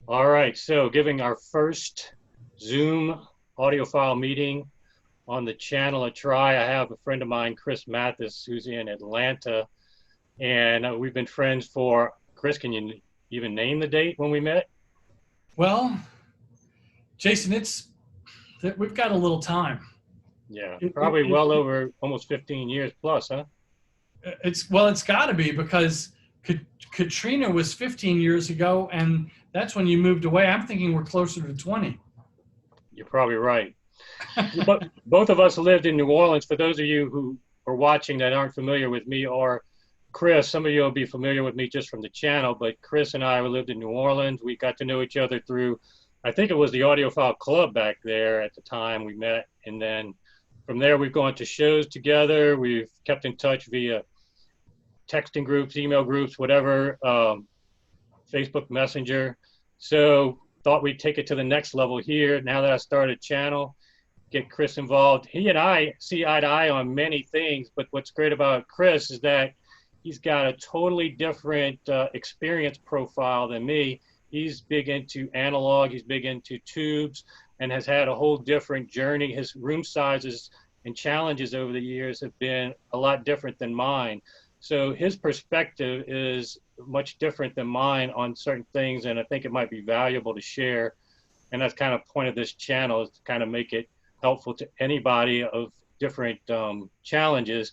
All right, so giving our first Zoom audiophile meeting on the channel a try. I have a friend of mine, Chris Mathis, who's in Atlanta, and we've been friends for, Chris, can you even name the date when we met? Well, Jason, we've got a little time. Yeah, It, it, probably it, well over almost 15 years plus, huh? it's got to be because Katrina was 15 years ago, and that's when you moved away. I'm thinking we're closer to 20. You're probably right. But both of us lived in New Orleans. For those of you who are watching that aren't familiar with me or Chris, some of you will be familiar with me just from the channel, but Chris and I lived in New Orleans. We got to know each other through, I think it was the Audiophile Club back there at the time we met. And then from there, we've gone to shows together. We've kept in touch via texting groups, email groups, whatever, Facebook Messenger. So thought we'd take it to the next level here. Now that I started a channel, get Chris involved. He and I see eye to eye on many things, but what's great about Chris is that he's got a totally different experience profile than me. He's big into analog, he's big into tubes, and has had a whole different journey. His room sizes and challenges over the years have been a lot different than mine. So his perspective is much different than mine on certain things, and I think it might be valuable to share. And that's kind of the point of this channel, is to kind of make it helpful to anybody of different challenges.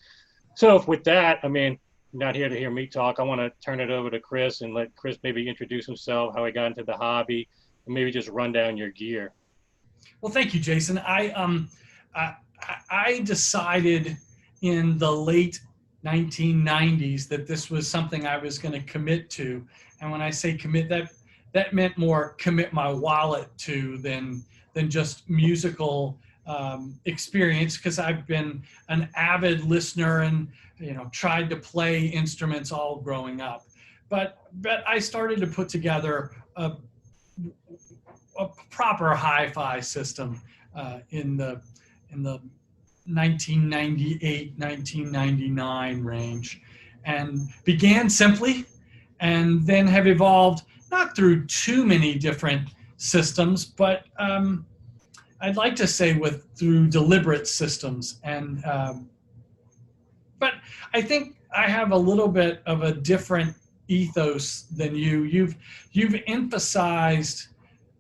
So with that, I mean, you're not here to hear me talk. I want to turn it over to Chris and let Chris maybe introduce himself, how he got into the hobby, and maybe just run down your gear. Well, thank you, Jason. I decided in the late 1990s that this was something I was going to commit to. And when I say commit, that meant more commit my wallet to than just musical experience, because I've been an avid listener and tried to play instruments all growing up. But I started to put together a proper hi-fi system in the 1998, 1999 range, and began simply, and then have evolved not through too many different systems, but I'd like to say through deliberate systems. And but I think I have a little bit of a different ethos than you. You've emphasized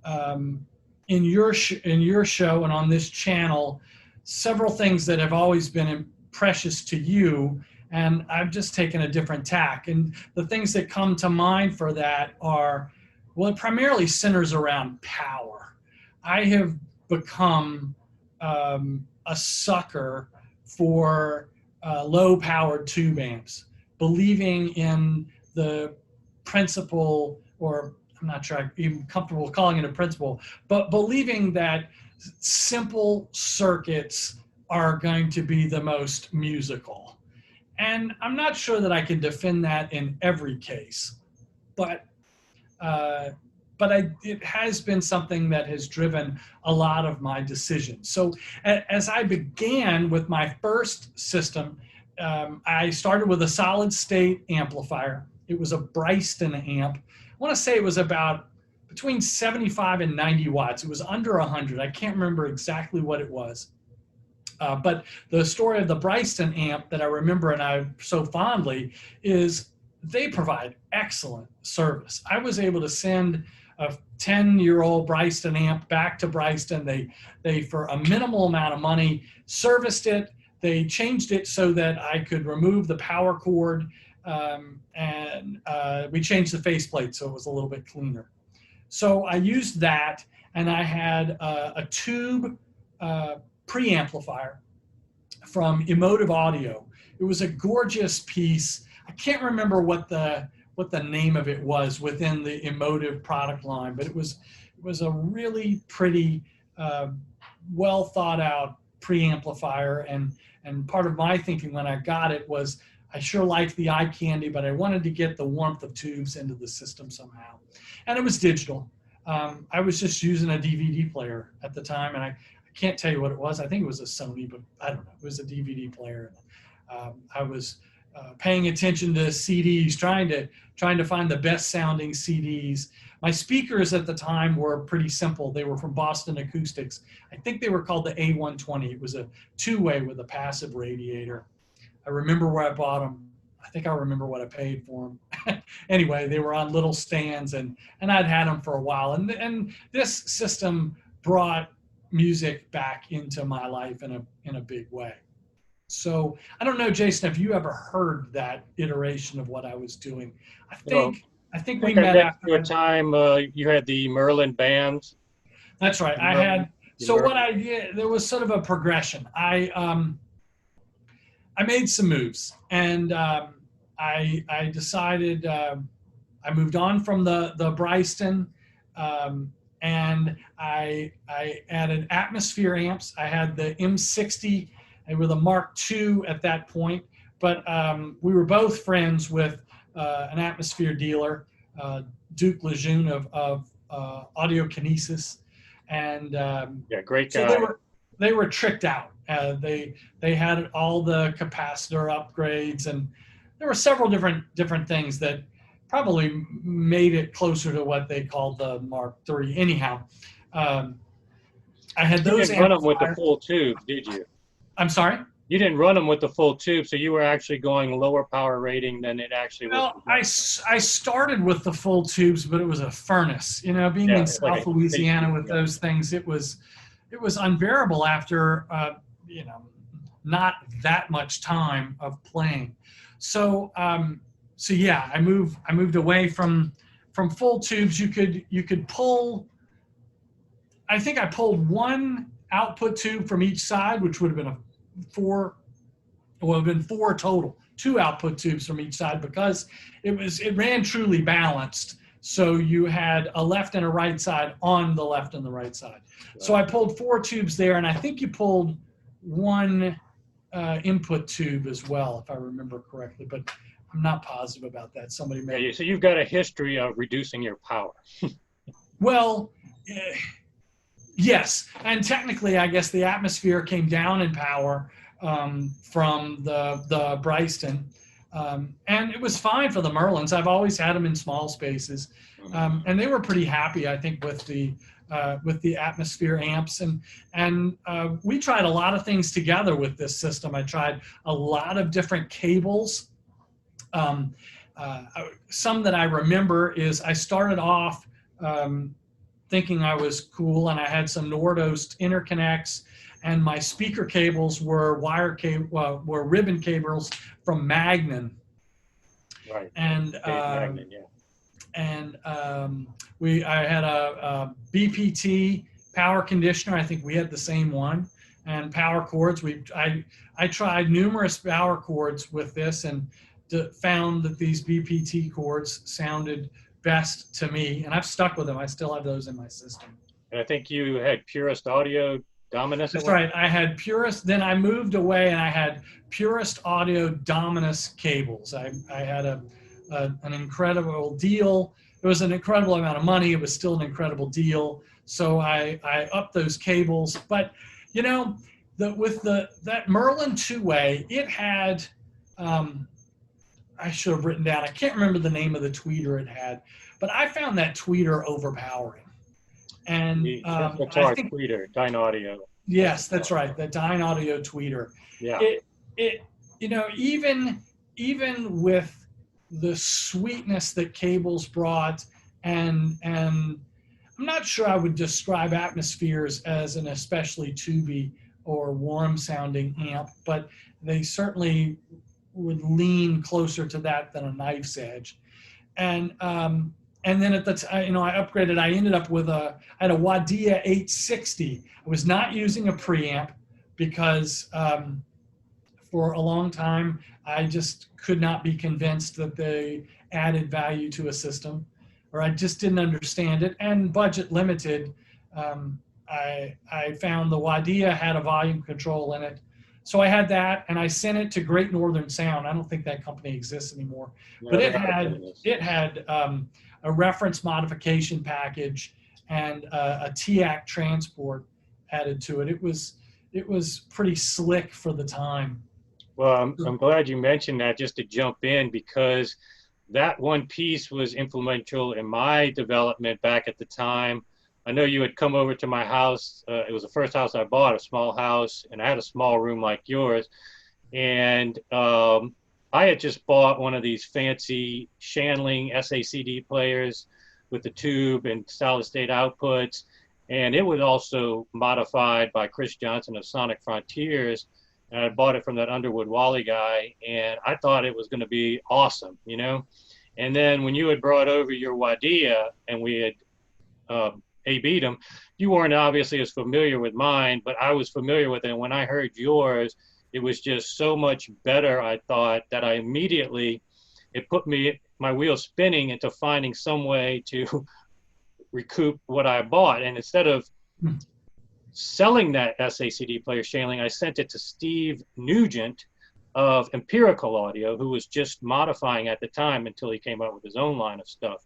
in your show and on this channel several things that have always been precious to you, and I've just taken a different tack. And the things that come to mind for that are, well, it primarily centers around power. I have become a sucker for low-powered tube amps, believing in the principle, or I'm not sure I'm even comfortable calling it a principle, but believing that simple circuits are going to be the most musical. And I'm not sure that I can defend that in every case, but it has been something that has driven a lot of my decisions. So as I began with my first system, I started with a solid state amplifier. It was a Bryston amp. I want to say it was about between 75 and 90 watts. It was under 100. I can't remember exactly what it was. But the story of the Bryston amp that I remember and I so fondly is they provide excellent service. I was able to send a 10-year-old Bryston amp back to Bryston. They for a minimal amount of money, serviced it. They changed it so that I could remove the power cord, and we changed the faceplate so it was a little bit cleaner. So I used that, and I had a tube preamplifier from Emotive Audio. It was a gorgeous piece. I can't remember what the name of it was within the Emotive product line, but it was a really pretty, well thought out preamplifier. And part of my thinking when I got it was I sure liked the eye candy, but I wanted to get the warmth of tubes into the system somehow. And it was digital. I was just using a DVD player at the time, and I can't tell you what it was. I think it was a Sony, but I don't know. It was a DVD player. I was paying attention to CDs, trying to find the best sounding CDs. My speakers at the time were pretty simple. They were from Boston Acoustics. I think they were called the A120. It was a two-way with a passive radiator. I remember where I bought them. I think I remember what I paid for them. Anyway, they were on little stands, and I'd had them for a while. And this system brought music back into my life in a big way. So I don't know, Jason, if you ever heard that iteration of what I was doing. I think we met after a time. You had the Merlin BAMs. That's right. I had. So what I did, there was sort of a progression. I made some moves, and I decided I moved on from the Bryston, and I added Atmasphere amps. I had the M60. They were the Mark II at that point, but we were both friends with an Atmasphere dealer, Duke Lejeune of Audiokinesis, and yeah, great guy. So they were tricked out. They had all the capacitor upgrades, and there were several different things that probably made it closer to what they called the Mark III. Anyhow, I had those. You didn't run them with the full tube, did you? I'm sorry? You didn't run them with the full tube, so you were actually going lower power rating than it actually was. Well, I started with the full tubes, but it was a furnace. You know, being in South Louisiana with those things, it was unbearable after not that much time of playing. So yeah, I moved away from full tubes. You could pull. I think I pulled one output tube from each side, which would have been four total, 2 output tubes from each side, because it ran truly balanced. So you had a left and a right side on the left and the right side. Right. So I pulled 4 tubes there, and I think you pulled 1 input tube as well, if I remember correctly, but I'm not positive about that. Somebody may. Yeah, so you've got a history of reducing your power. Well, yes, and technically, I guess the Atmasphere came down in power from the Bryston, and it was fine for the Merlins. I've always had them in small spaces, and they were pretty happy, I think, with the Atmasphere amps, and we tried a lot of things together with this system. I tried a lot of different cables. Some that I remember is I started off thinking I was cool, and I had some Nordost interconnects, and my speaker cables were were ribbon cables from Magnon. Right. And Magnon, yeah. And I had a BPT power conditioner. I think we had the same one, and power cords. I tried numerous power cords with this, and found that these BPT cords sounded best to me, and I've stuck with them. I still have those in my system. And I think you had Purist Audio Dominus. That's right. I had Purist. Then I moved away, and I had Purist Audio Dominus cables. I had an incredible deal. It was an incredible amount of money. It was still an incredible deal. So I upped those cables. But you know, that Merlin two-way, it had. I should have written down. I can't remember the name of the tweeter it had, but I found that tweeter overpowering. And I think tweeter, Dynaudio. Yes, that's right. The Dynaudio tweeter. Yeah. It you know, even with the sweetness that cables brought, and I'm not sure I would describe Atmaspheres as an especially tubey or warm sounding amp, but they certainly would lean closer to that than a knife's edge. And then at the time, I upgraded. I ended up with I had a Wadia 860. I was not using a preamp because for a long time I just could not be convinced that they added value to a system, or I just didn't understand it. And budget limited, I found the Wadia had a volume control in it. So I had that, and I sent it to Great Northern Sound. I don't think that company exists anymore, but it had a reference modification package and a TAC transport added to it. It was pretty slick for the time. Well, I'm glad you mentioned that, just to jump in, because that one piece was influential in my development back at the time. I know you had come over to my house. It was the first house I bought, a small house, and I had a small room like yours. And I had just bought one of these fancy Shanling SACD players with the tube and solid state outputs. And it was also modified by Chris Johnson of Sonic Frontiers. And I bought it from that Underwood Wally guy. And I thought it was going to be awesome, you know? And then when you had brought over your Wadia and we had A-B'd them, you weren't obviously as familiar with mine, but I was familiar with it. And when I heard yours, it was just so much better, I thought, that I immediately, it put my wheels spinning into finding some way to recoup what I bought. And instead of selling that SACD player Shanling, I sent it to Steve Nugent of Empirical Audio, who was just modifying at the time until he came up with his own line of stuff.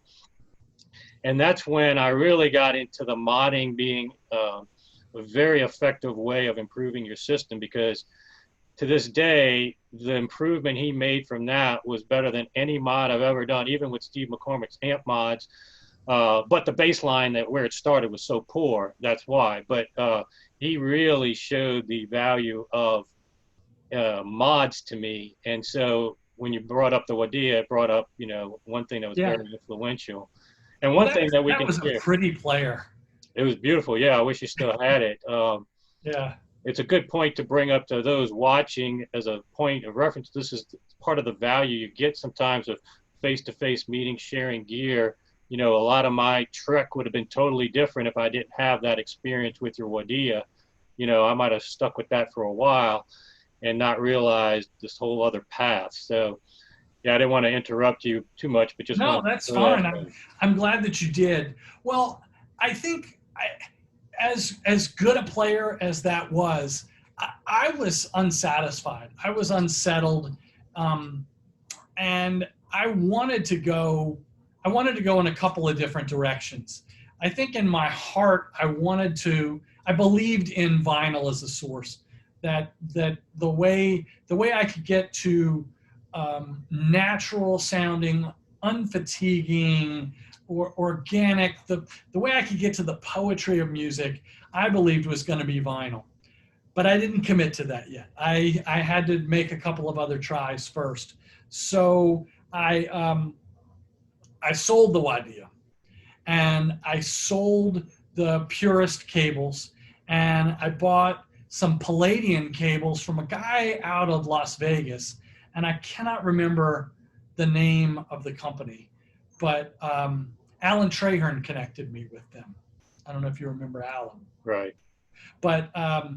And that's when I really got into the modding being a very effective way of improving your system, because to this day, the improvement he made from that was better than any mod I've ever done, even with Steve McCormick's amp mods. But the baseline that where it started was so poor, that's why. But he really showed the value of mods to me. And so when you brought up the Wadia, it brought up, you know, one thing that was very influential. And one thing that we can was a pretty player. It was beautiful. Yeah, I wish you still had it. Yeah. It's a good point to bring up to those watching as a point of reference. This is part of the value you get sometimes of face-to-face meetings, sharing gear. You know, a lot of my trek would have been totally different if I didn't have that experience with your Wadia. You know, I might have stuck with that for a while and not realized this whole other path. So, yeah, I didn't want to interrupt you too much, but just no, that's fine. I'm glad that you did. Well, I think as good a player as that was, I was unsatisfied. I was unsettled, and I wanted to go in a couple of different directions. I think in my heart, I believed in vinyl as a source, that the way I could get to natural sounding, unfatiguing, or organic, the way I could get to the poetry of music, I believed was going to be vinyl. But I didn't commit to that yet. I had to make a couple of other tries first. So I sold the Wadia, and I sold the Purist cables, and I bought some Palladian cables from a guy out of Las Vegas, and I cannot remember the name of the company, but Alan Traherne connected me with them. I don't know if you remember Alan. Right. But I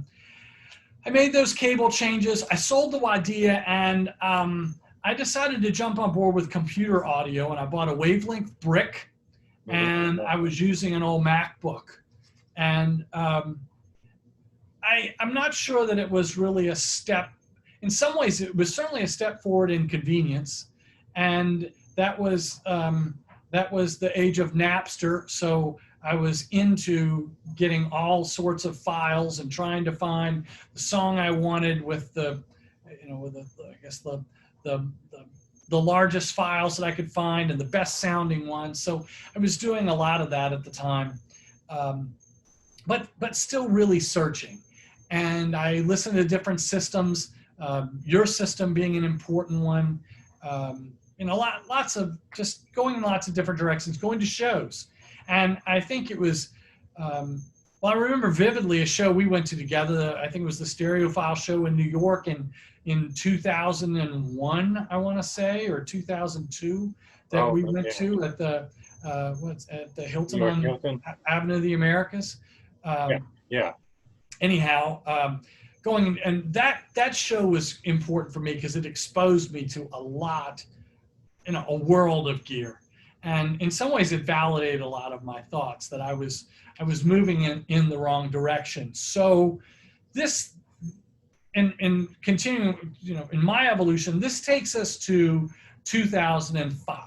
made those cable changes. I sold the Wadia, and I decided to jump on board with computer audio, and I bought a wavelength brick, and I was using an old MacBook. And I'm not sure that it was really a step. In some ways, it was certainly a step forward in convenience, and that was the age of Napster. So I was into getting all sorts of files and trying to find the song I wanted with the largest files that I could find and the best sounding ones. So I was doing a lot of that at the time, but still really searching. And I listened to different systems, your system being an important one. Lots of just going in lots of different directions, going to shows. And I think it was, I remember vividly a show we went to together. I think it was the Stereophile show in New York in 2001, I want to say, or 2002, that we went to at the Hilton on Avenue of the Americas. Anyhow, going, and that show was important for me because it exposed me to a world of gear. And in some ways it validated a lot of my thoughts that I was moving in the wrong direction. So this, and continuing, in my evolution, this takes us to 2005.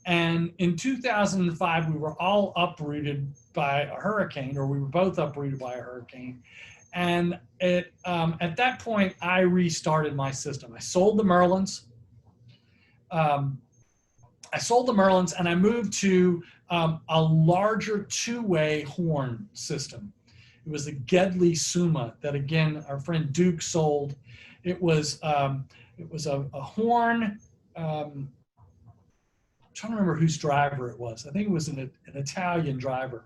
And in 2005, we were all uprooted by a hurricane, or we were both uprooted by a hurricane. And at that point, I restarted my system. I sold the Merlins. And I moved to a larger two-way horn system. It was a Geddes Summa that, again, our friend Duke sold. It was a horn. I'm trying to remember whose driver it was. I think it was an Italian driver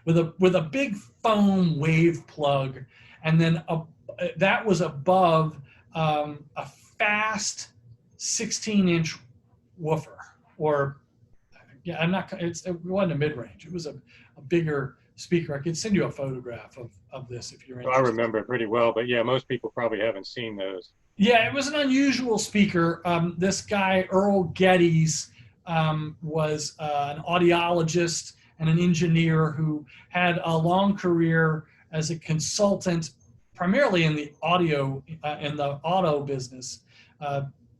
with a big foam wave plug, and then that was above a fast 16-inch woofer, or yeah, it wasn't a mid-range. It was a bigger speaker. I could send you a photograph of this if you're interested. I remember it pretty well, but yeah, most people probably haven't seen those. Yeah, it was an unusual speaker. This guy, Earl Geddes, was an audiologist and an engineer who had a long career as a consultant, primarily in the auto business,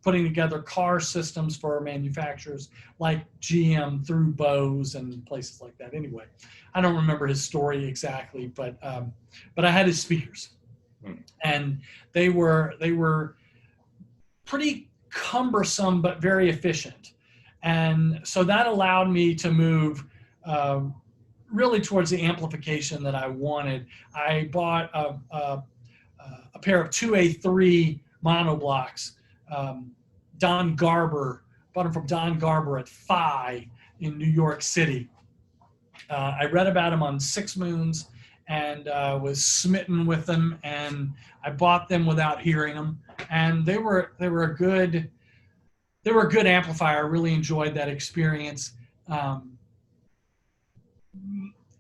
putting together car systems for manufacturers like GM through Bose and places like that. Anyway, I don't remember his story exactly, but I had his speakers, and they were pretty cumbersome but very efficient, and so that allowed me to move really towards the amplification that I wanted. I bought a pair of 2A3 monoblocks. Don Garber, bought them from Don Garber at Phi in New York City. I read about them on Six Moons and was smitten with them, and I bought them without hearing them, and they were a good amplifier. I really enjoyed that experience,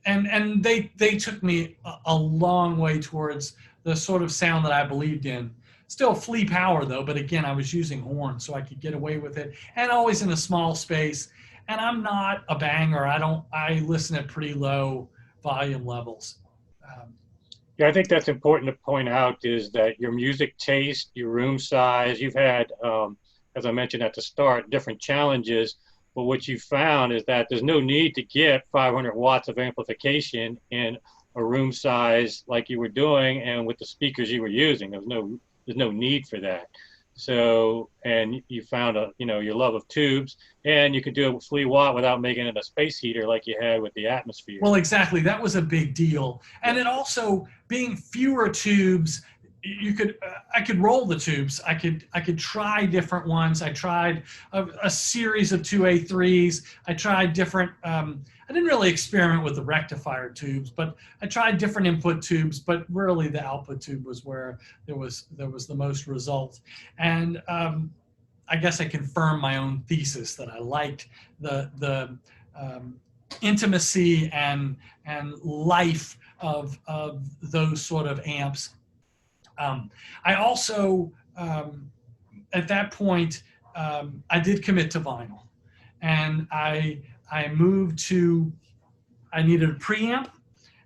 and they took me a long way towards the sort of sound that I believed in. Still flea power though, but again, I was using horns so I could get away with it, and always in a small space. And I'm not a banger. I listen at pretty low volume levels. Yeah, I think that's important to point out, is that your music taste, your room size, you've had, as I mentioned at the start, different challenges, but what you found is that there's no need to get 500 watts of amplification in a room size like you were doing and with the speakers you were using. There's no need for that. So, and you found your love of tubes, and you could do it with flea watt without making it a space heater like you had with the Atmasphere. Well, exactly. That was a big deal. And it also, being fewer tubes, I could roll the tubes. I could try different ones. I tried a series of 2A3s. I tried different, I didn't really experiment with the rectifier tubes, but I tried different input tubes, but really the output tube was where there was the most result. And I guess I confirmed my own thesis that I liked the intimacy and life of those sort of amps. I also, at that point, I did commit to vinyl, and I moved to, I needed a preamp,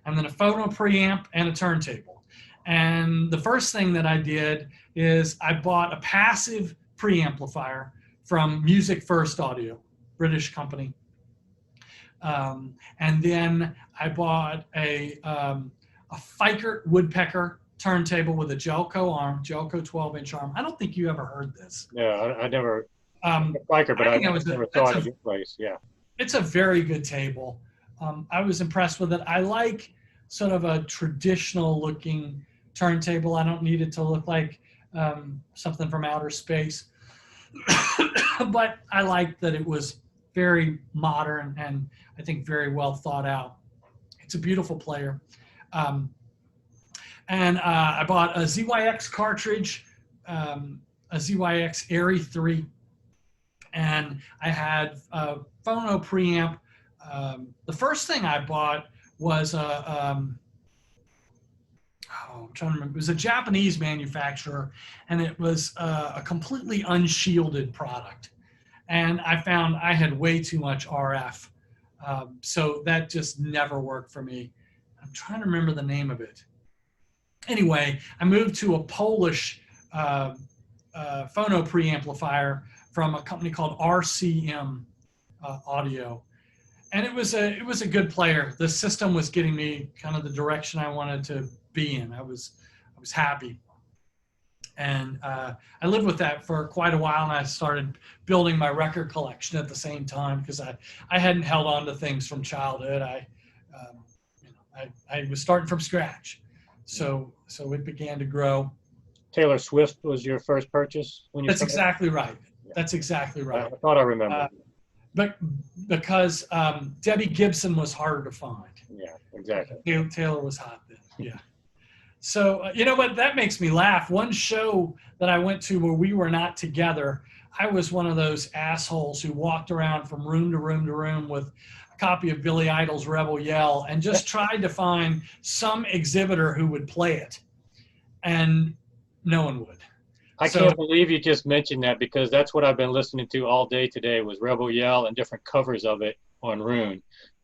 and then a phono preamp, and a turntable. And the first thing that I did is I bought a passive preamplifier from Music First Audio, British company. And then I bought a Fikert Woodpecker turntable with a Gelco 12-inch arm. I don't think you ever heard this. Yeah, I never, Fikert, but I never thought of your place, yeah. It's a very good table. I was impressed with it. I like sort of a traditional looking turntable. I don't need it to look like something from outer space. But I liked that it was very modern and I think very well thought out. It's a beautiful player. And I bought a ZYX cartridge, a ZYX Airy 3, and I had a phono preamp. The first thing I bought was I'm trying to remember. It was a Japanese manufacturer, and it was a completely unshielded product. And I found I had way too much RF, so that just never worked for me. I'm trying to remember the name of it. Anyway, I moved to a Polish phono preamplifier from a company called RCM Audio, and it was a good player. The system was getting me kind of the direction I wanted to be in. I was happy. And I lived with that for quite a while, and I started building my record collection at the same time because I hadn't held on to things from childhood. I was starting from scratch, so it began to grow. Taylor Swift was your first purchase when you That's started? exactly right. Yeah. That's exactly right. I thought I remembered. But because Debbie Gibson was harder to find. Yeah, exactly. Taylor was hot then. Yeah. So, you know what? That makes me laugh. One show that I went to where we were not together, I was one of those assholes who walked around from room to room to room with a copy of Billy Idol's Rebel Yell and just tried to find some exhibitor who would play it. And no one would. I can't believe you just mentioned that, because that's what I've been listening to all day today was Rebel Yell and different covers of it on Rune.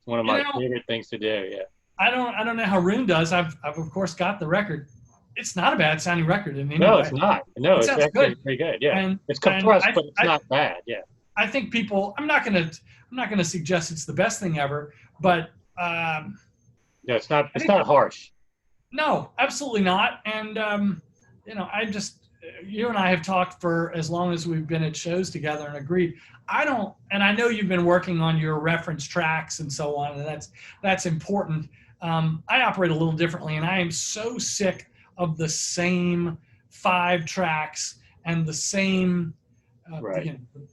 One of my favorite things to do, yeah. I don't know how Rune does. I've of course got the record. It's not a bad sounding record in any No, way. it's not. No, it's actually good. Pretty good. Yeah, and, it's compressed, but it's not bad. Yeah. I think people. I'm not gonna suggest it's the best thing ever, but yeah, it's not. It's not harsh. No, absolutely not. And you and I have talked for as long as we've been at shows together and agreed. And I know you've been working on your reference tracks and so on, and that's important. I operate a little differently, and I am so sick of the same 5 tracks and the same,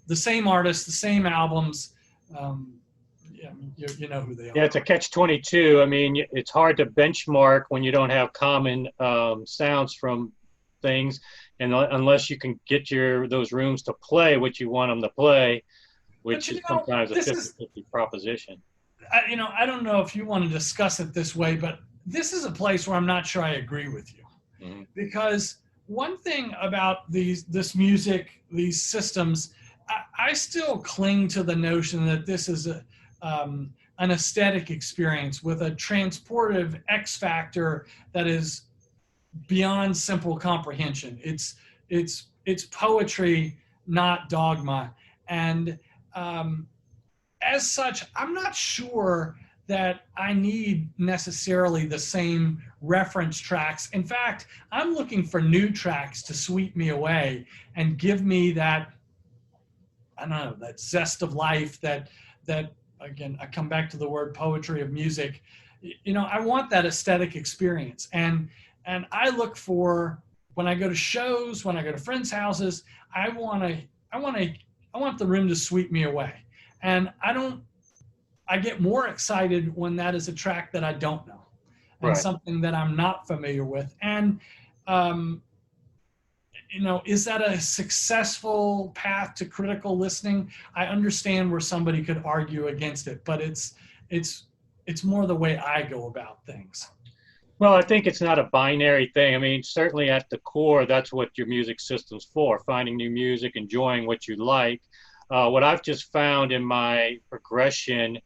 the same artists, the same albums. You know who they are. Yeah, it's a catch-22. I mean, it's hard to benchmark when you don't have common sounds from things, and unless you can get those rooms to play what you want them to play, which is sometimes a 50-50 proposition. I don't know if you want to discuss it this way, but this is a place where I'm not sure I agree with you. Mm-hmm. Because one thing about this music, these systems, I still cling to the notion that this is an aesthetic experience with a transportive X factor that is beyond simple comprehension. It's poetry, not dogma. And as such, I'm not sure that I need necessarily the same reference tracks. In fact, I'm looking for new tracks to sweep me away and give me that, I don't know, that zest of life, that again, I come back to the word poetry of music. I want that aesthetic experience. And I look for, when I go to shows, when I go to friends' houses, I want the room to sweep me away. And I get more excited when that is a track that I don't know and something that I'm not familiar with. And, is that a successful path to critical listening? I understand where somebody could argue against it, but it's more the way I go about things. Well, I think it's not a binary thing. I mean, certainly at the core, that's what your music system's for, finding new music, enjoying what you like. What I've just found in my progression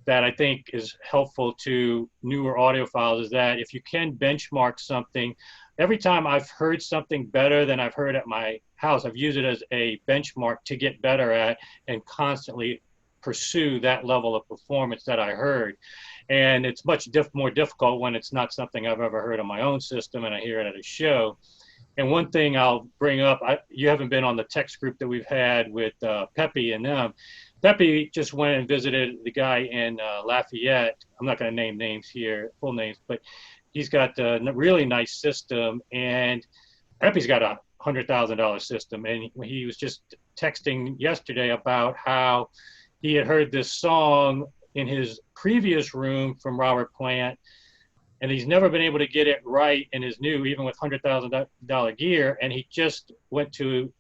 that I think is helpful to newer audiophiles is that if you can benchmark something, every time I've heard something better than I've heard at my house, I've used it as a benchmark to get better at and constantly pursue that level of performance that I heard. And it's much more difficult when it's not something I've ever heard on my own system and I hear it at a show. And one thing I'll bring up, you haven't been on the text group that we've had with Pepe and them. Pepe just went and visited the guy in Lafayette. I'm not going to name names here, full names, but he's got a really nice system. And Pepe's got a $100,000 system. And he was just texting yesterday about how he had heard this song in his previous room from Robert Plant, and he's never been able to get it right in his new, even with $100,000 gear. And he just went to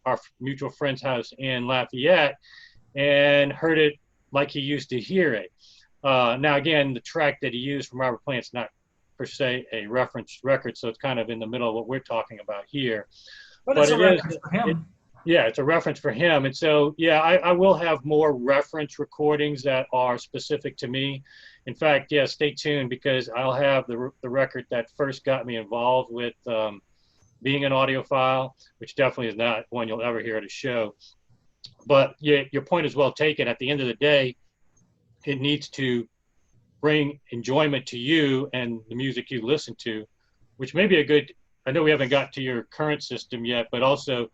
our mutual friend's house in Lafayette and heard it like he used to hear it. Now, again, the track that he used from Robert Plant's not per se a reference record, so it's kind of in the middle of what we're talking about here. But it's a reference for him. Yeah, it's a reference for him. And so, yeah, I will have more reference recordings that are specific to me. In fact, yeah, stay tuned, because I'll have the record that first got me involved with being an audiophile, which definitely is not one you'll ever hear at a show. But yeah, your point is well taken. At the end of the day, it needs to bring enjoyment to you and the music you listen to which may be a good, I know we haven't got to your current system yet, but also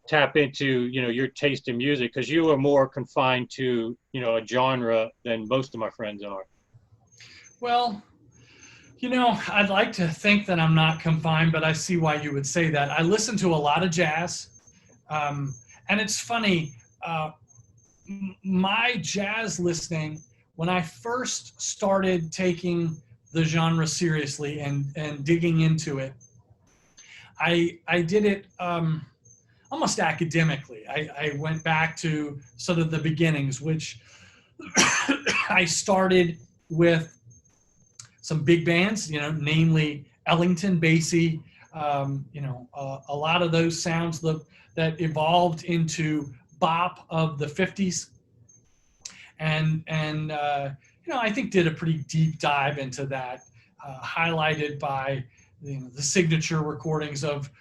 tap into, you know, your taste in music, because you are more confined to, you know, a genre than most of my friends are. Well, you know, I'd like to think that I'm not confined, but I see why you would say that. I listen to a lot of jazz, and it's funny, my jazz listening, when I first started taking the genre seriously and digging into it, I did it almost academically. I went back to sort of the beginnings, which I started with some big bands, you know, namely Ellington, Basie, you know, a lot of those sounds that evolved into bop of the 50s. And you know, I think did a pretty deep dive into that, highlighted by, you know, the signature recordings of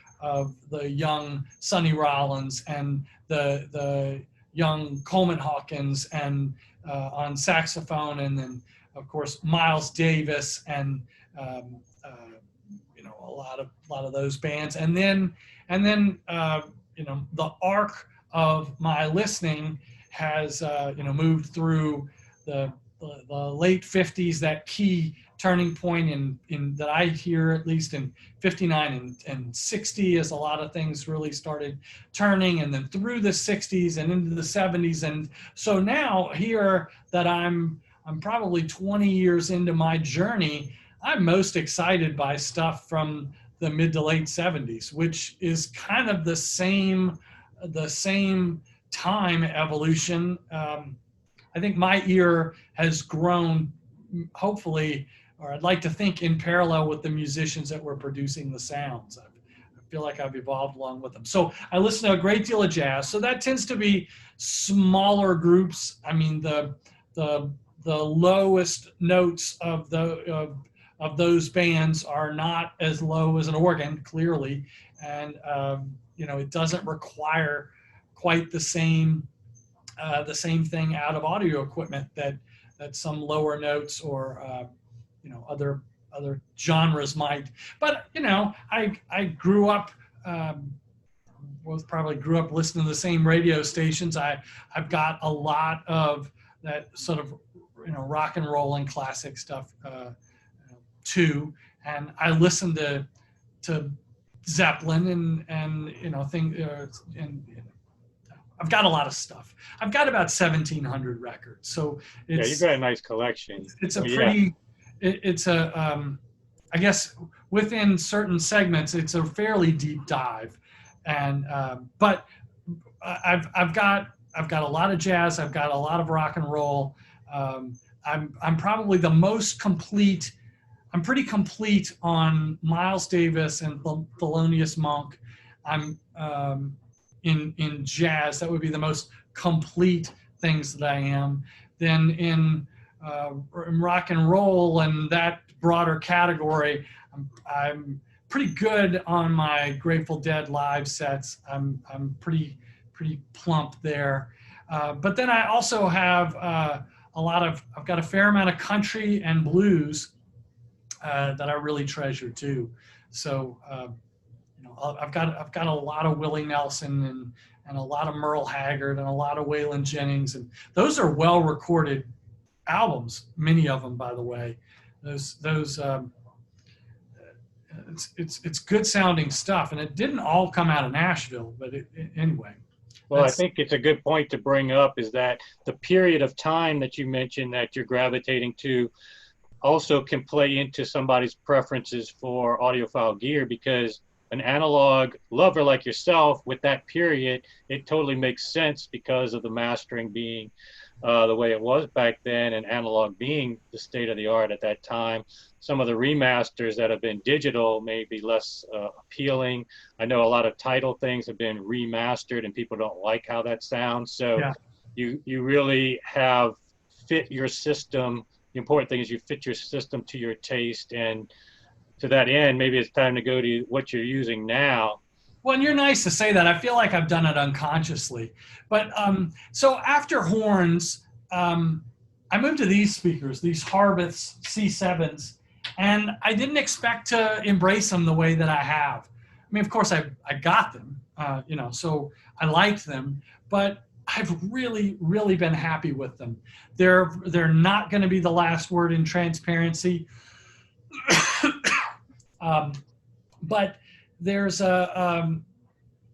the young Sonny Rollins and the young Coleman Hawkins and on saxophone, and then of course Miles Davis and you know, a lot of those bands, and then you know, the arc of my listening has you know, moved through the late 50s, that key turning point in that I hear, at least in 59 and 60, as a lot of things really started turning, and then through the 60s and into the 70s. And so now here that I'm probably 20 years into my journey, I'm most excited by stuff from the mid to late 70s, which is kind of the same time evolution. I think my ear has grown, hopefully, or I'd like to think, in parallel with the musicians that were producing the sounds. I feel like I've evolved along with them. So I listen to a great deal of jazz. So that tends to be smaller groups. I mean, the lowest notes of those bands are not as low as an organ, clearly, and you know, it doesn't require quite the same thing out of audio equipment that some lower notes or you know, other genres might. But you know, I grew up, probably grew up listening to the same radio stations. I've got a lot of that sort of, you know, rock and roll and classic stuff too, and I listen to Zeppelin and you know, and I've got a lot of stuff. I've got about 1,700 records. So it's, yeah, you've got a nice collection. It's a pretty, it's a, I guess within certain segments, it's a fairly deep dive. And, but I've got a lot of jazz. I've got a lot of rock and roll. I'm probably the most complete. I'm pretty complete on Miles Davis and Thelonious Monk. I'm, in jazz, that would be the most complete things that I am. Then in rock and roll and that broader category, I'm pretty good on my Grateful Dead live sets. I'm pretty plump there. But then I also have I've got a fair amount of country and blues that I really treasure too. So I've got a lot of Willie Nelson and a lot of Merle Haggard and a lot of Waylon Jennings, and those are well recorded albums. Many of them, by the way. Those it's good sounding stuff, and it didn't all come out of Nashville, but anyway. Well, I think it's a good point to bring up, is that the period of time that you mentioned that you're gravitating to also can play into somebody's preferences for audiophile gear, because an analog lover like yourself, with that period, it totally makes sense because of the mastering being the way it was back then, and analog being the state of the art at that time. Some of the remasters that have been digital may be less appealing. I know a lot of Tidal things have been remastered and people don't like how that sounds. So yeah, you really have fit your system. The important thing is you fit your system to your taste, and to that end, maybe it's time to go to what you're using now. Well, and you're nice to say that. I feel like I've done it unconsciously. But so after horns, I moved to these speakers, these Harvest C7s. And I didn't expect to embrace them the way that I have. I mean, of course, I got them, you know, so I liked them, but I've really, really been happy with them. They're not going to be the last word in transparency, but there's a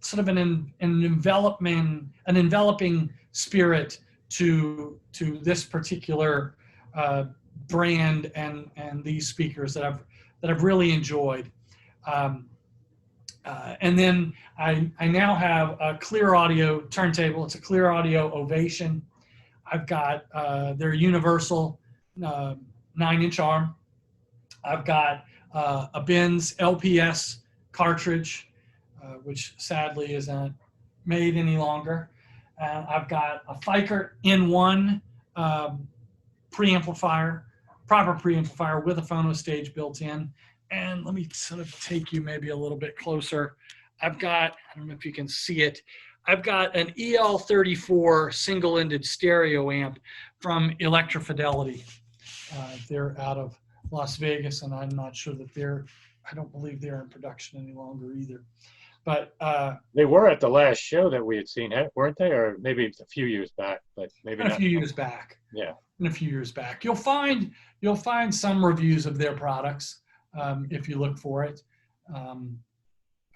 sort of an enveloping spirit to this particular brand and these speakers that I've really enjoyed. And then I now have a Clear Audio turntable. It's a Clear Audio Ovation. I've got their universal 9-inch arm. I've got a Benz LPS cartridge, which sadly isn't made any longer. I've got a Fikert N1 preamplifier, proper preamplifier with a phono stage built in. And let me sort of take you maybe a little bit closer. I've got, I don't know if you can see it, I've got an EL34 single-ended stereo amp from Electra Fidelity. They're out of Las Vegas, and I'm not sure that I don't believe they're in production any longer either. But they were at the last show that we had seen, weren't they? Or maybe a few years back, but maybe not. A few years back. Yeah. In a few years back. You'll find some reviews of their products. If you look for it.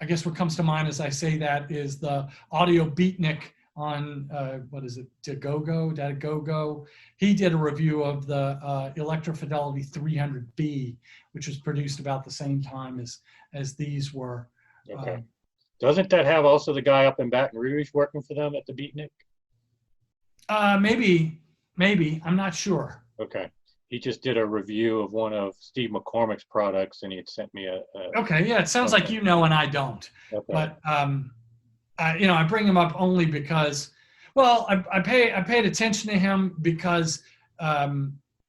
I guess what comes to mind as I say that is the Audio Beatnik on, what is it, Dadagogo. He did a review of the Electra Fidelity 300B, which was produced about the same time as these were. Okay. Doesn't that have also the guy up in Baton Rouge working for them at the Beatnik? Maybe. I'm not sure. Okay. He just did a review of one of Steve McCormick's products, and he had sent me a okay, yeah, it sounds like you know and I don't. Okay. But you know, I bring him up only because, well, I paid attention to him because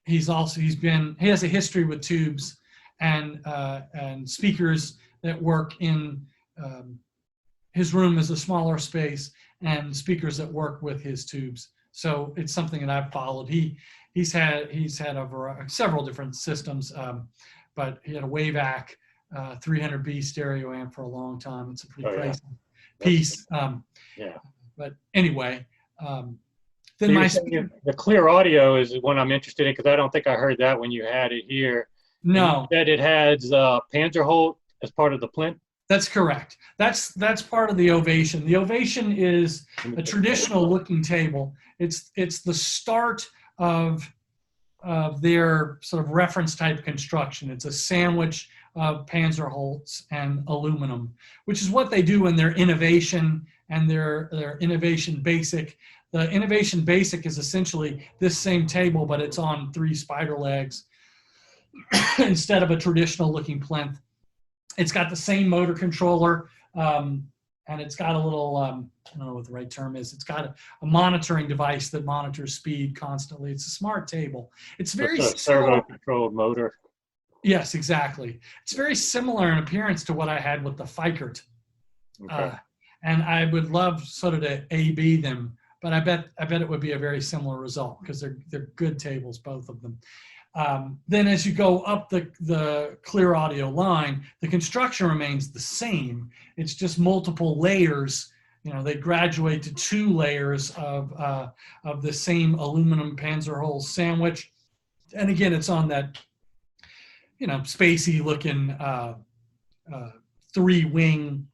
he has a history with tubes and speakers that work in his room is a smaller space, and speakers that work with his tubes. So it's something that I've followed. He's had several different systems, but he had a Waveac 300B stereo amp for a long time. It's a pretty crazy piece. Yeah. But anyway, then the Clear Audio is one I'm interested in because I don't think I heard that when you had it here. No. That it has Panzerholt as part of the plinth. That's correct. That's part of the Ovation. The Ovation is a traditional looking table. It's the start of their sort of reference type construction. It's a sandwich of Panzerholz and aluminum, which is what they do in their Innovation and their Innovation Basic. The Innovation Basic is essentially this same table, but it's on 3 spider legs instead of a traditional looking plinth. It's got the same motor controller, and it's got a little, I don't know what the right term is. It's got a monitoring device that monitors speed constantly. It's a smart table. It's very servo-controlled motor. Yes, exactly. It's very similar in appearance to what I had with the Fikert. Okay. And I would love sort of to A/B them, but I bet it would be a very similar result because they're good tables, both of them. Then as you go up the Clear Audio line, the construction remains the same. It's just multiple layers. You know, they graduate to 2 layers of the same aluminum Panzerholz sandwich. And again, it's on that, you know, spacey looking 3-wing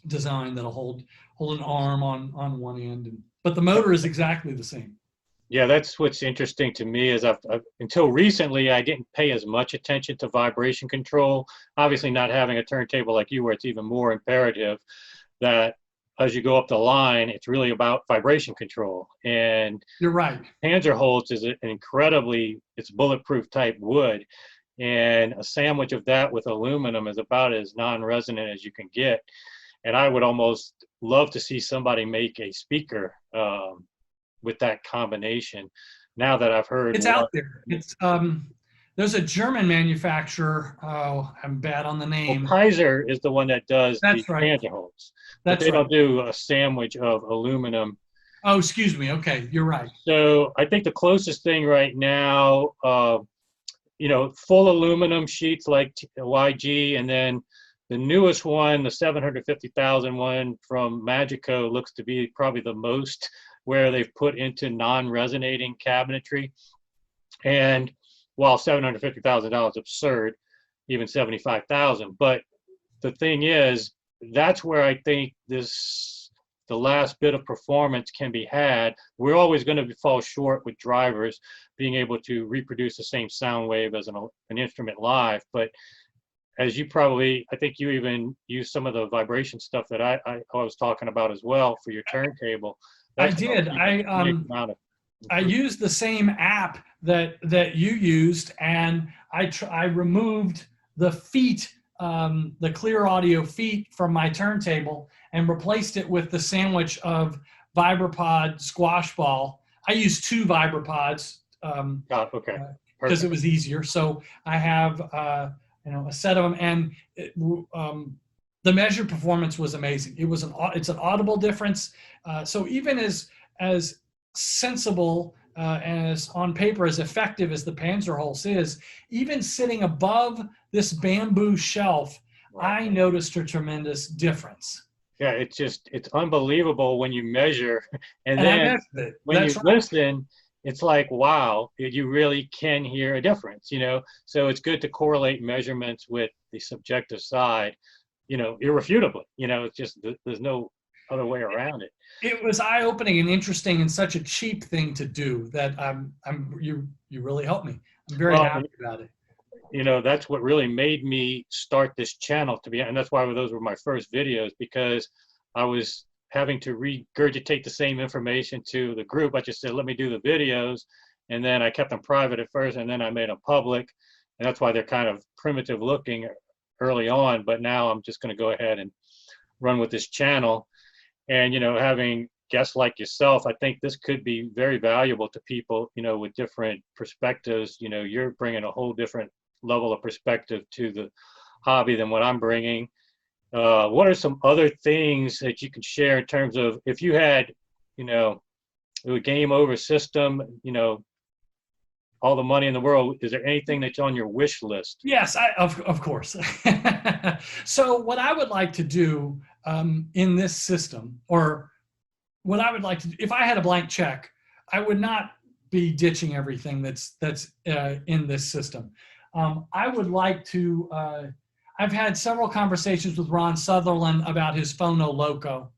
design that'll hold an arm on one end. But the motor is exactly the same. Yeah, that's what's interesting to me is I've until recently, I didn't pay as much attention to vibration control. Obviously not having a turntable like you where it's even more imperative that as you go up the line, it's really about vibration control. And you're right. Panzerholz is it's bulletproof type wood. And a sandwich of that with aluminum is about as non-resonant as you can get. And I would almost love to see somebody make a speaker with that combination. Now that I've heard it's out there. It's there's a German manufacturer. Oh, I'm bad on the name. Well, Kaiser is the one that does the right. Panzerholz. But they don't do a sandwich of aluminum. Oh, excuse me. Okay, you're right. So I think the closest thing right now you know, full aluminum sheets like YG, and then the newest one, the 750,000 one from Magico, looks to be probably the most where they've put into non-resonating cabinetry. And while $750,000 is absurd, even 75,000, but the thing is, that's where I think the last bit of performance can be had. We're always going to fall short with drivers being able to reproduce the same sound wave as an instrument live. But as you probably, I think you even use some of the vibration stuff that I was talking about as well for your turntable. I did. I used the same app that you used, and I removed the feet, the clear audio feet from my turntable and replaced it with the sandwich of Vibrapod squash ball. I used 2 Vibrapods because it was easier. So I have you know, a set of them, and the measured performance was amazing. It's an audible difference. So even as sensible as on paper, as effective as the Panzerholz is, even sitting above this bamboo shelf, I noticed a tremendous difference. Yeah, it's unbelievable when you measure, and then when you listen, it's like, wow, you really can hear a difference, you know? So it's good to correlate measurements with the subjective side, you know, irrefutably, you know, it's just, there's no other way around it. It was eye-opening and interesting, and such a cheap thing to do that you really helped me. I'm very happy about it. You know, that's what really made me start this channel, and that's why those were my first videos, because I was having to regurgitate the same information to the group. I just said, let me do the videos, and then I kept them private at first, and then I made them public, and that's why they're kind of primitive looking early on, but now I'm just going to go ahead and run with this channel. And, you know, having guests like yourself, I think this could be very valuable to people, you know, with different perspectives. You know, you're bringing a whole different level of perspective to the hobby than what I'm bringing. What are some other things that you can share in terms of, if you had, you know, a game over system, you know, all the money in the world, is there anything that's on your wish list? Yes, of course. So what I would like to do in this system, or what I would like to do, if I had a blank check, I would not be ditching everything that's in this system. I would like to, I've had several conversations with Ron Sutherland about his Phono Loco,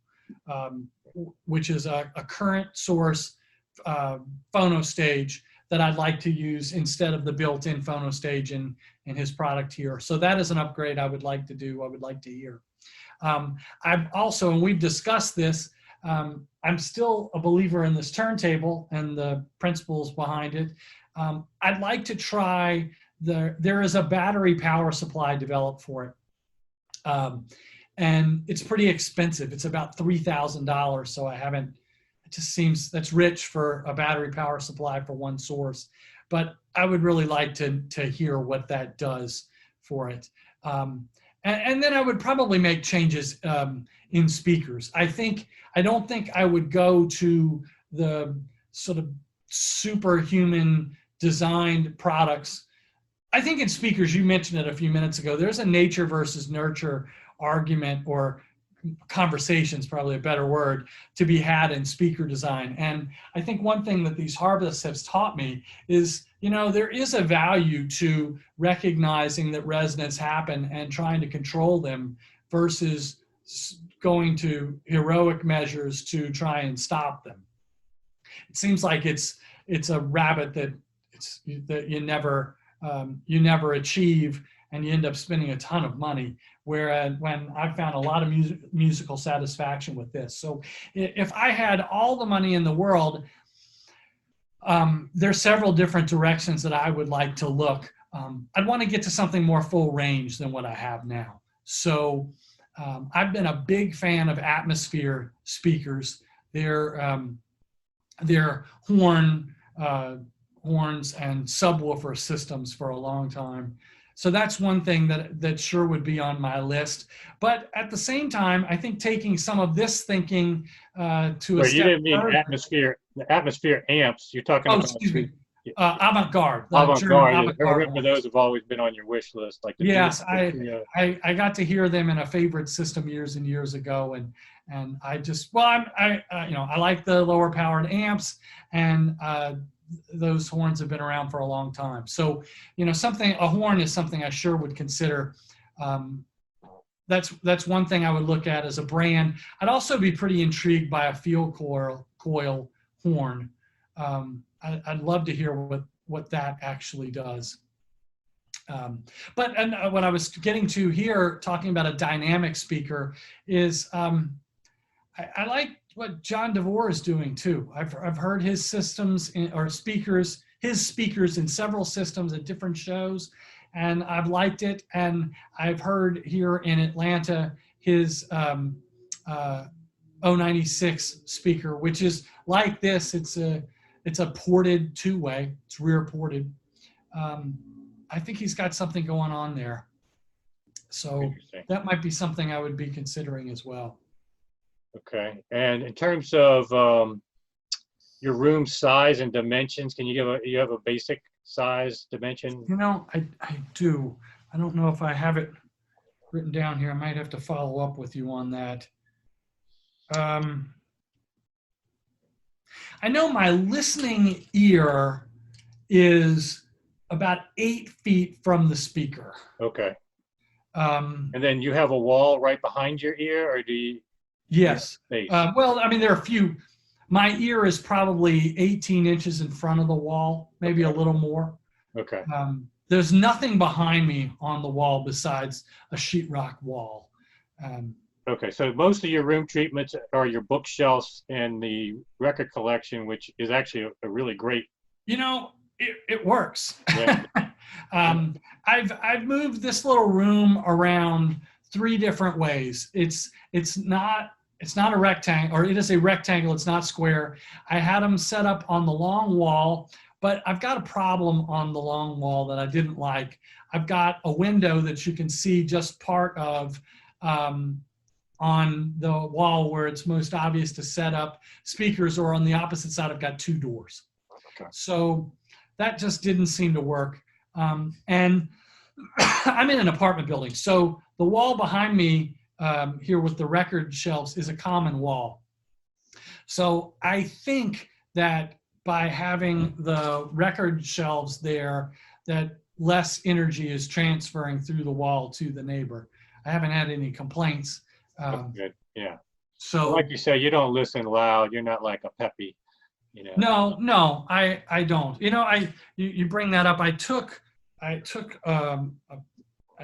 which is a current source phono stage that I'd like to use instead of the built-in phono stage in his product here. So that is an upgrade I would like to do, I would like to hear. I've also, and we've discussed this, I'm still a believer in this turntable and the principles behind it. I'd like to try, there is a battery power supply developed for it. And it's pretty expensive. It's about $3,000. So I haven't, it just seems that's rich for a battery power supply for one source. But I would really like to hear what that does for it. And then I would probably make changes in speakers. I don't think I would go to the sort of superhuman designed products. I think in speakers, you mentioned it a few minutes ago, there's a nature versus nurture argument, or conversation is probably a better word, to be had in speaker design. And I think one thing that these harvests have taught me is, you know, there is a value to recognizing that resonance happen and trying to control them versus going to heroic measures to try and stop them. It seems like it's a rabbit that you never achieve, and you end up spending a ton of money. Whereas when I've found a lot of musical satisfaction with this. So if I had all the money in the world, there's several different directions that I would like to look. I'd want to get to something more full range than what I have now. So I've been a big fan of Atmasphere speakers. They're horns and subwoofer systems for a long time. So that's one thing that sure would be on my list. But at the same time, I think taking some of this thinking to a step you didn't mean further. Atmasphere, the Atmasphere amps. You're talking about. Excuse me. Avantgarde, the German Avantgarde. I Avantgarde remember horns. those have always been on your wish list, like the Yes, yeah. I got to hear them in a favorite system years and years ago, and I just, well, you know, I like the lower powered amps, and those horns have been around for a long time. So, you know, a horn is something I sure would consider. That's one thing I would look at as a brand. I'd also be pretty intrigued by a field coil horn. I'd love to hear what that actually does. But what I was getting to here, talking about a dynamic speaker, is I like what John DeVore is doing too. I've heard his systems his speakers in several systems at different shows, and I've liked it. And I've heard here in Atlanta his 096 speaker, which is like this. It's a ported two-way. It's rear ported. I think he's got something going on there. So that might be something I would be considering as well. Okay. And in terms of your room size and dimensions, can you have a basic size dimension? You know, I do. I don't know if I have it written down here. I might have to follow up with you on that. I know my listening ear is about 8 feet from the speaker. Okay. And then you have a wall right behind your ear, or do you? Yes. Well, I mean, there are a few. My ear is probably 18 inches in front of the wall, maybe a little more. Okay. There's nothing behind me on the wall besides a sheetrock wall. Okay, so most of your room treatments are your bookshelves and the record collection, which is actually a really great. You know, it works. Yeah. I've moved this little room around 3 different ways. It's not a rectangle, or it is a rectangle. It's not square. I had them set up on the long wall, but I've got a problem on the long wall that I didn't like. I've got a window that you can see just part of on the wall where it's most obvious to set up speakers, or on the opposite side, I've got 2 doors. Okay. So that just didn't seem to work. And I'm in an apartment building. So the wall behind me here with the record shelves is a common wall. So I think that by having the record shelves there, that less energy is transferring through the wall to the neighbor. I haven't had any complaints. Good. Yeah. So like you say, you don't listen loud. You're not like a Peppy, you know. No, I don't. You know, you bring that up. I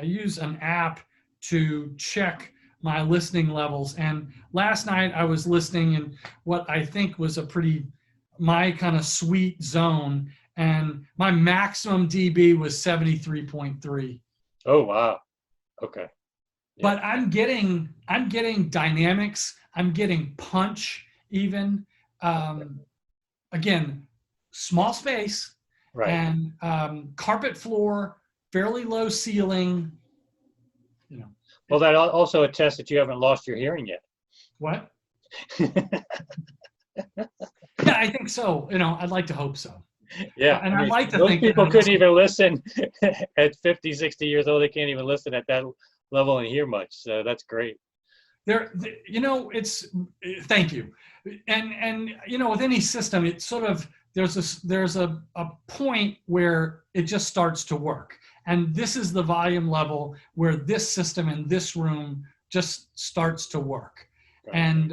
use an app to check my listening levels. And last night I was listening in what I think was my kind of sweet zone. And my maximum dB was 73.3. Oh, wow. Okay. Yeah. But I'm getting dynamics. I'm getting punch even. Again, small space, right. And carpet floor, fairly low ceiling. You know. Well, that also attests that you haven't lost your hearing yet. What? Yeah, I think so. You know, I'd like to hope so. Yeah. And I'd like to most think people couldn't even listen at 50, 60 years old. They can't even listen at that level and hear much. So that's great. You know, thank you. And you know, with any system, it's sort of, there's a point where it just starts to work. And this is the volume level where this system in this room just starts to work. Right. And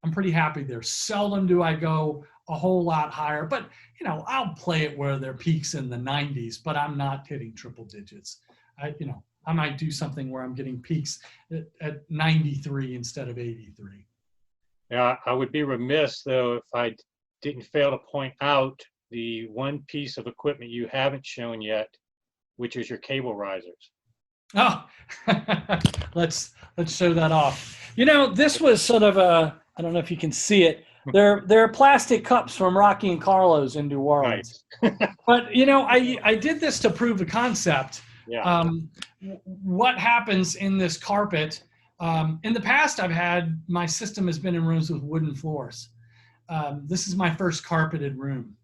I'm pretty happy there. Seldom do I go a whole lot higher, but you know, I'll play it where there are peaks in the 90s, but I'm not hitting triple digits. I might do something where I'm getting peaks at 93 instead of 83. Yeah, I would be remiss though if I didn't fail to point out the one piece of equipment you haven't shown yet, which is your cable risers. Oh, let's show that off. You know, this was sort of I don't know if you can see it. They're plastic cups from Rocky and Carlos in New Orleans. Right. But you know, I did this to prove the concept. Yeah. What happens in this carpet? In the past, my system has been in rooms with wooden floors. This is my first carpeted room.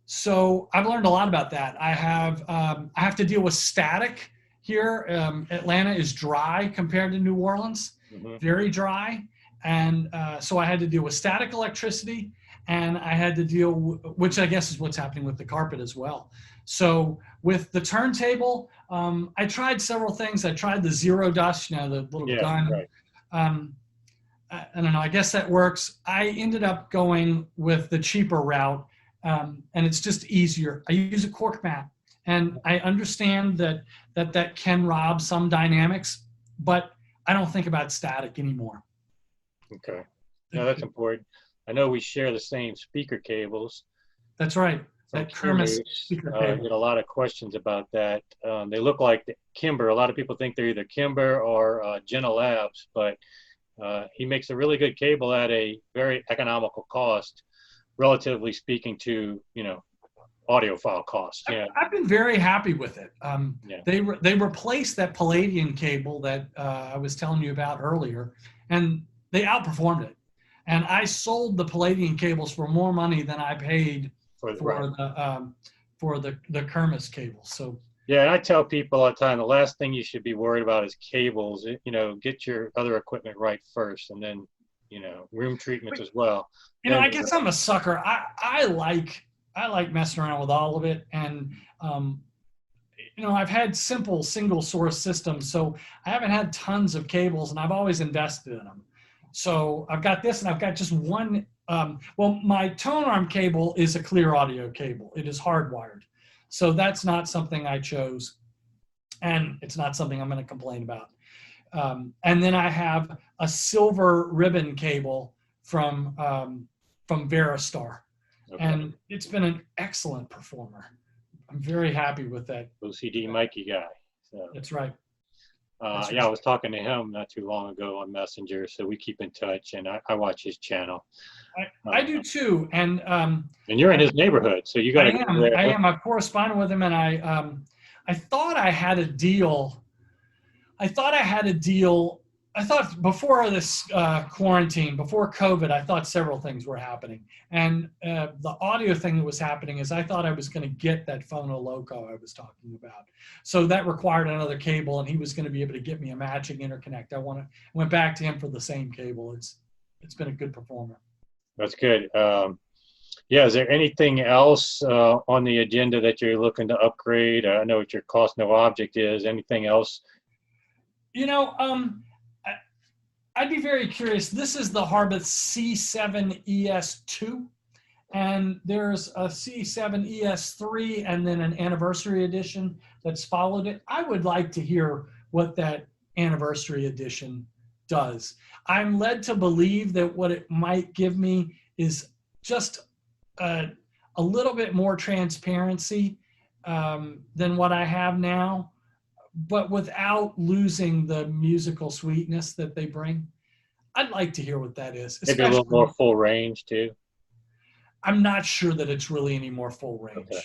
So I've learned a lot about that. I have to deal with static here. Atlanta is dry compared to New Orleans, very dry. And so I had to deal with static electricity, and I had to deal with, which I guess is what's happening with the carpet as well. So with the turntable, I tried several things. I tried the zero dust, the little gun. Right. I don't know, I guess that works. I ended up going with the cheaper route, and it's just easier. I use a cork mat, and I understand that can rob some dynamics, but I don't think about static anymore. Okay. No, that's important. I know we share the same speaker cables. That's right. That Kermis speaker cable. I get a lot of questions about that. They look like the Kimber. A lot of people think they're either Kimber or Jenna Labs, but he makes a really good cable at a very economical cost, relatively speaking to, audiophile cost. Yeah. I've been very happy with it. They replaced that Palladian cable that I was telling you about earlier, and they outperformed it. And I sold the Palladian cables for more money than I paid for the Kermis cable. So yeah, and I tell people all the time, the last thing you should be worried about is cables. Get your other equipment right first, and then room treatments as well. I guess I'm a sucker. I like messing around with all of it, and I've had simple single source systems, so I haven't had tons of cables, and I've always invested in them. So I've got this, and I've got just one. My tone arm cable is a clear audio cable. It is hardwired. So that's not something I chose, and it's not something I'm going to complain about. And then I have a silver ribbon cable from Veristar, and it's been an excellent performer. I'm very happy with that. OCD Mikey guy. So. That's right. Yeah, I was talking to him not too long ago on Messenger, so we keep in touch, and I watch his channel. I do too, and you're in his neighborhood, so you got to go there. I am. I've corresponded with him, and I thought I had a deal. I thought before this quarantine, before COVID, I thought several things were happening. And the audio thing that was happening is I thought I was going to get that Phono Loco I was talking about. So that required another cable, and he was going to be able to get me a matching interconnect. I went back to him for the same cable. It's been a good performer. That's good. Is there anything else on the agenda that you're looking to upgrade? I know what your cost no object is. Anything else? I'd be very curious. This is the Harbeth C7 ES2, and there's a C7 ES3 and then an anniversary edition that's followed it. I would like to hear what that anniversary edition does. I'm led to believe that what it might give me is just a little bit more transparency than what I have now, but without losing the musical sweetness that they bring. I'd like to hear what that is. Maybe a little more full range too. I'm not sure that it's really any more full range. Okay.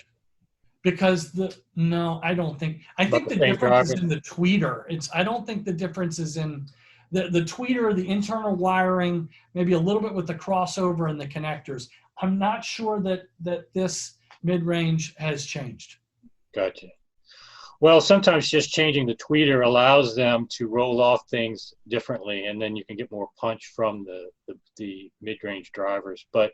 Because I don't think. I think the difference is in the tweeter. I don't think the difference is in the tweeter, the internal wiring, maybe a little bit with the crossover and the connectors. I'm not sure that this mid-range has changed. Gotcha. Well, sometimes just changing the tweeter allows them to roll off things differently, and then you can get more punch from the mid-range drivers. But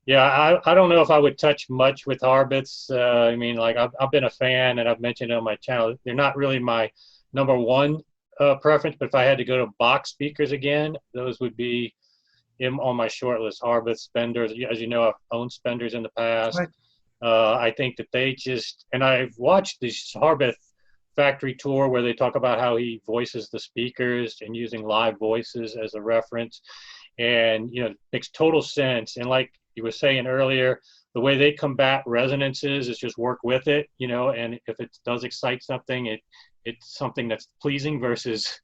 yeah, I don't know if I would touch much with Harbeths. I've been a fan, and I've mentioned it on my channel. They're not really my number one preference, but if I had to go to box speakers again, those would be on my short list. Harbeth, Spenders. As you know, I've owned Spenders in the past. Right. I think that and I've watched this Harbeth factory tour where they talk about how he voices the speakers and using live voices as a reference, and it makes total sense. And like you were saying earlier, the way they combat resonances is just work with it, and if it does excite something, it's something that's pleasing versus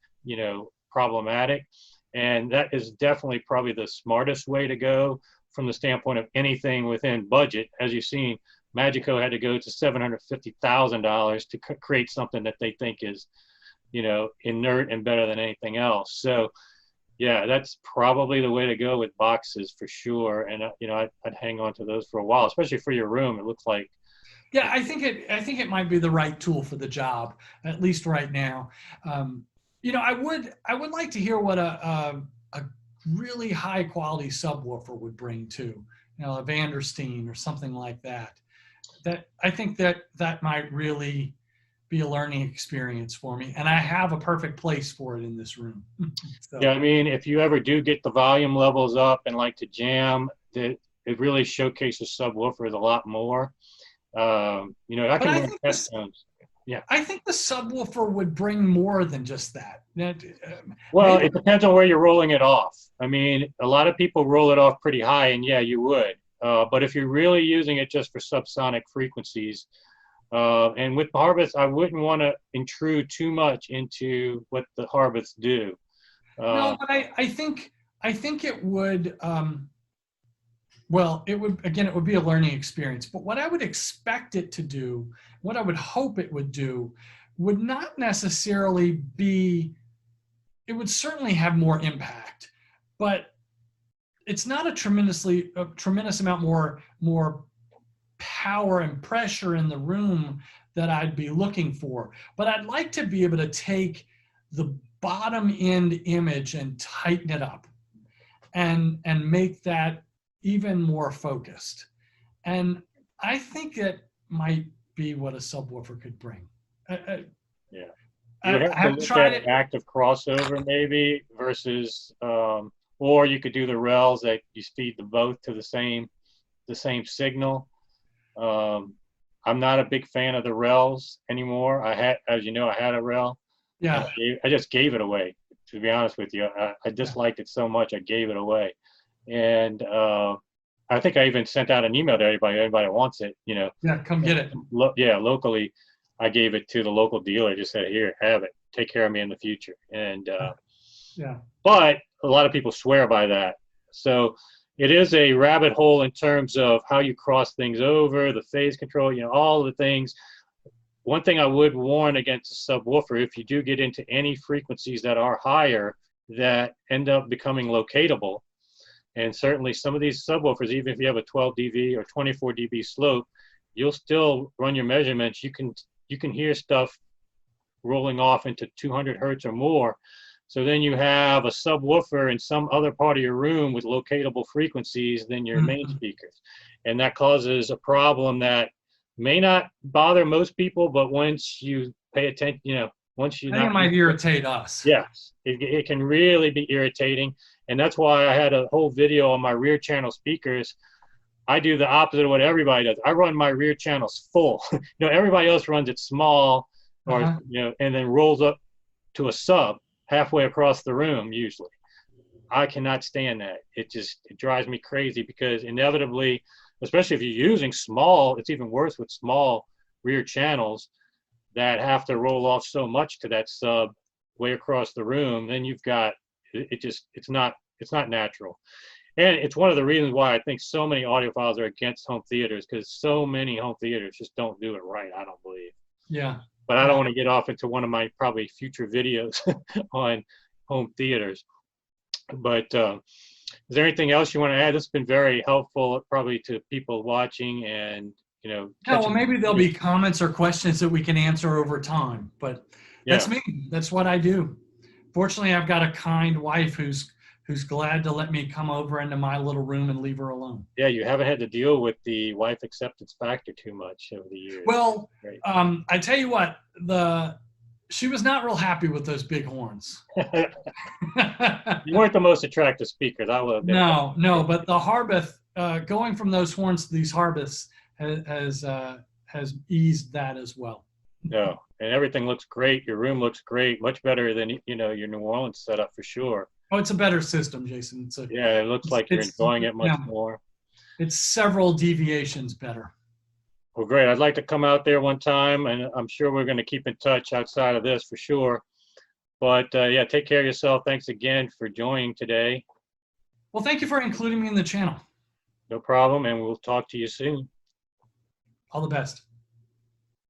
problematic. And that is definitely probably the smartest way to go from the standpoint of anything within budget. As you've seen, Magico had to go to $750,000 to create something that they think is, inert and better than anything else. So Yeah, that's probably the way to go with boxes for sure. And you know, I'd hang on to those for a while, especially for your room. It looks like. Yeah, I think it might be the right tool for the job, at least right now. You know, I would like to hear what a really high quality subwoofer would bring too. You know, a Vanderstein or something like that. That I think that might really be a learning experience for me, and I have a perfect place for it in this room. Yeah, So, I mean, if you ever do get the volume levels up and like to jam, that it really showcases subwoofers a lot more. You know, I but can I run think test this, tones. Yeah. I think the subwoofer would bring more than just that. Well, Maybe. it depends on where you're rolling it off. I mean, a lot of people roll it off pretty high, and yeah, you would. But if you're really using it just for subsonic frequencies, and with harvests, I wouldn't want to intrude too much into what the harvests do. No, Uh, but I think it would. Well, it would be a learning experience. But what I would expect it to do, what I would hope it would do, would not necessarily be. It would certainly have more impact, but it's not a tremendous amount more power and pressure in the room that I'd be looking for. But I'd like to be able to take the bottom end image and tighten it up and make that even more focused. And I think it might be what a subwoofer could bring. yeah. You would I have to haven't look tried at it. an active crossover maybe versus, or you could do the rels that you feed the both to the same signal. Um, I'm not a big fan of the rels anymore. I had, as you know, I had a rel, and Yeah, I just gave it away. To be honest with you, I yeah, disliked it so much I gave it away, and I think I even sent out an email to anybody that wants it. You know, yeah. Come get it. yeah, locally, I gave it to the local dealer. Just said, here, have it. Take care of me in the future. And Yeah. but a lot of people swear by that. So it is a rabbit hole in terms of how you cross things over, the phase control, you know, all the things. One thing I would warn against a subwoofer, if you do get into any frequencies that are higher that end up becoming locatable, and certainly some of these subwoofers, even if you have a 12 dB or 24 dB slope, you'll still run your measurements. You can hear stuff rolling off into 200 hertz or more. So then you have a subwoofer in some other part of your room with locatable frequencies than your main Mhm. speakers. And that causes a problem that may not bother most people, but once you pay attention, you know, once you're I think it not, might irritate us. yes, it can really be irritating. And that's why I had a whole video on my rear channel speakers. I do the opposite of what everybody does. I run my rear channels full. You know, everybody else runs it small, or Uh-huh. you know, and then rolls up to a sub halfway across the room usually. I cannot stand that. It drives me crazy because inevitably, especially if you're using small, it's even worse with small rear channels that have to roll off so much to that sub way across the room. Then you've got it's not natural. And it's one of the reasons why I think so many audiophiles are against home theaters, because so many home theaters just don't do it right, I don't believe. Yeah. But I don't Yeah. want to get off into one of my probably future videos on home theaters. But is there anything else you want to add? This has been very helpful probably to people watching and, you know, Yeah, well, catching. maybe there'll be comments or questions that we can answer over time, but that's Yeah. me. That's what I do. Fortunately, I've got a kind wife who's glad to let me come over into my little room and leave her alone. Yeah, you haven't had to deal with the wife acceptance factor too much over the years. Well, Great. I tell you what, she was not real happy with those big horns. You weren't the most attractive speakers, I will admit that. No, but the Harbeth, going from those horns to these Harbeths has eased that as well. No, and everything looks great. Your room looks great, much better than, you know, your New Orleans setup for sure. Oh, it's a better system, Jason. Yeah, it looks like you're enjoying it much yeah, more. it's several deviations better. Well, great. I'd like to come out there one time, and I'm sure we're going to keep in touch outside of this for sure. But yeah, take care of yourself. Thanks again for joining today. Well, thank you for including me in the channel. No problem, and we'll talk to you soon. All the best.